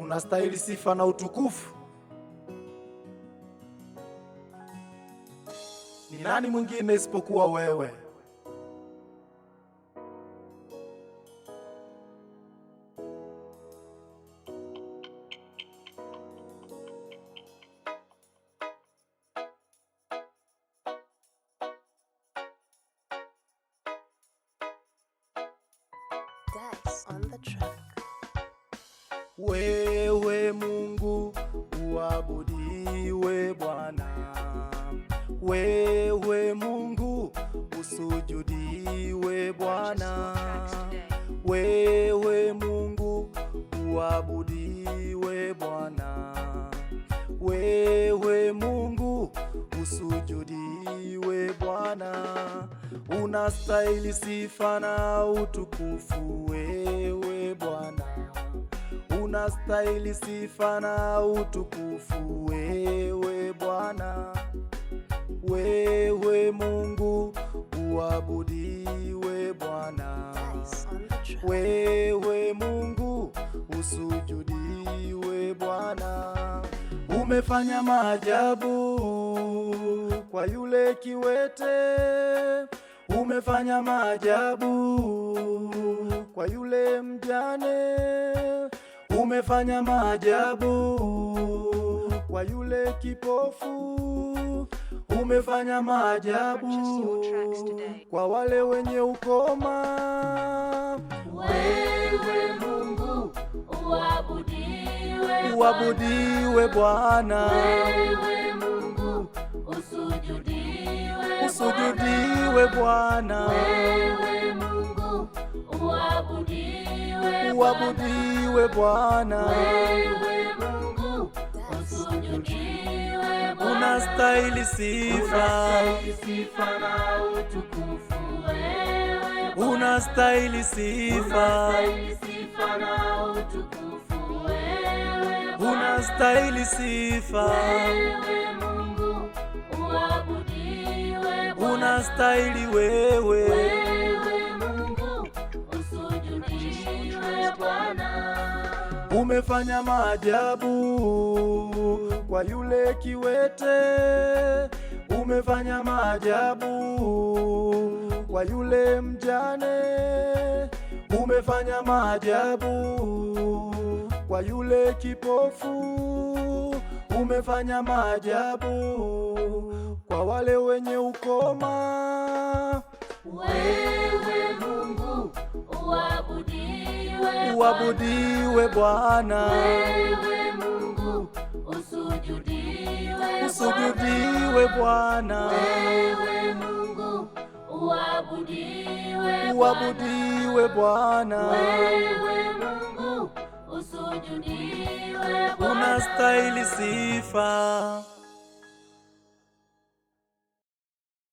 unastahili sifa na utukufu. Ni nani mwingine isipokuwa wewe? That's on the track. Wewe Mungu uabudiwe Bwana, wewe Mungu usujudiwe Bwana, wewe Mungu uabudiwe Bwana, wewe Mungu usujudiwe Bwana. Unastahili sifa na utukufu wewe Bwana, unastahili sifa na utukufu wewe Bwana, wewe Mungu uabudiwe Bwana, wewe Mungu usujudiwe Bwana. Umefanya maajabu kwa yule kiwete, umefanya maajabu kwa yule mjane, umefanya maajabu kwa yule kipofu, umefanya maajabu kwa wale wenye ukoma. Wewe Mungu uabudiwe, uabudiwe Bwana, wewe Mungu usujudiwe, usujudiwe Bwana, wewe Mungu uabudiwe, uabudiwe Bwana, wewe Mungu usujudiwe, unastahili sifa, sifa na utukufu wewe, unastahili sifa, sifa na utukufu wewe, unastahili sifa, wewe Mungu uabudiwe, unastahili wewe, wewe Mungu usujudiwe Bwana. umefanya maajabu kwa yule kiwete, umefanya maajabu kwa yule mjane, umefanya maajabu kwa yule kipofu, umefanya maajabu kwa wale wenye ukoma. Wewe Mungu uabudiwe, Uabudiwe Bwana, wewe Mungu usujudiwe, usujudiwe Bwana, wewe Mungu uabudiwe, uabudiwe Bwana, wewe Mungu usujudiwe, unastahili sifa.